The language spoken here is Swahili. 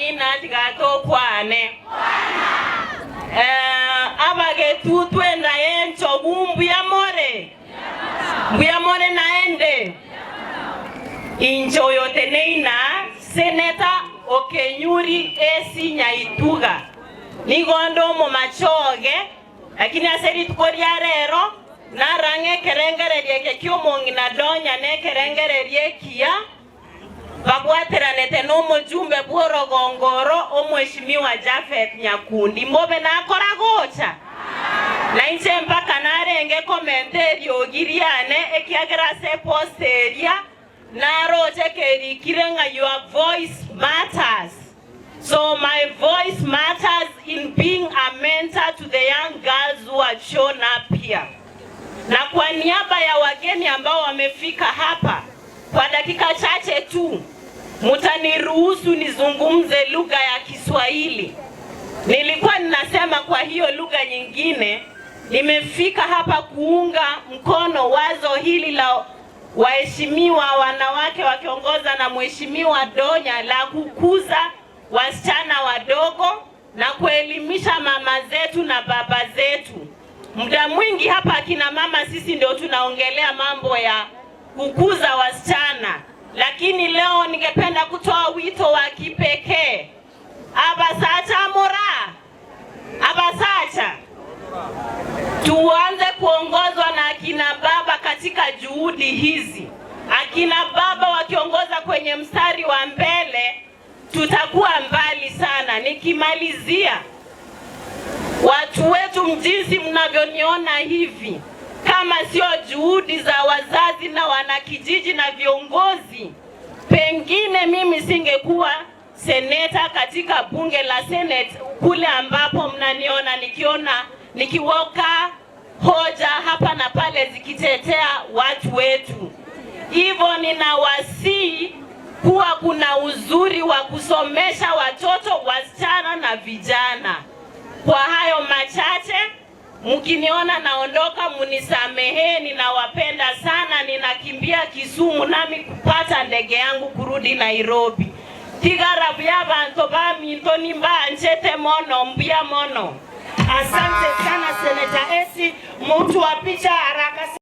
ina tigato kwane abage tutwenda yencho Mbuya more naende incho yote neina Senator Okenyuri esi Nyaituga nigondo mu machoge lakini aseri tukoria rero narange kerengererie kyomongi na donya ne kerengererie kia bagwateranete no mujumbe bworogongoro omweshimiwa Japhet Nyakundi mbobe nakora gocha na inche mpaka narenge kommenteri ogiriane ekiagera se posteria naroche kerikirenga your voice matters. So my voice matters in being a mentor to the young girls who have shown up here. Na kwa niaba ya wageni ambao wamefika hapa kwa dakika chache tu mutaniruhusu nizungumze lugha ya Kiswahili. Nilikuwa ninasema kwa hiyo lugha nyingine nimefika hapa kuunga mkono wazo hili la waheshimiwa wanawake wakiongoza na mheshimiwa Donya la kukuza wasichana wadogo na kuelimisha mama zetu na baba zetu. Muda mwingi hapa kina mama sisi ndio tunaongelea mambo ya kukuza wasichana, lakini leo ningependa kutoa wito wa kipekee. Abasacha mora, abasacha tuanze kuongozwa na akina baba katika juhudi hizi. Akina baba wakiongoza kwenye mstari wa mbele tutakuwa mbali sana. Nikimalizia, watu wetu mjinsi mnavyoniona hivi, kama sio juhudi za wazazi na wanakijiji na viongozi, pengine mimi singekuwa seneta katika bunge la Senate kule ambapo mnaniona nikiwoka hoja hapa na pale zikitetea watu wetu. Hivyo ninawasihi kuwa kuna uzuri wa kusomesha watoto, wasichana na vijana. Kwa hayo machache, mkiniona naondoka munisameheni, nawapenda sana. Ninakimbia Kisumu nami kupata ndege yangu kurudi Nairobi. Tigarabu y'abantu baminto nimba nchete mono Mbuya mono. Asante sana Senator Esi, mtu wa picha haraka.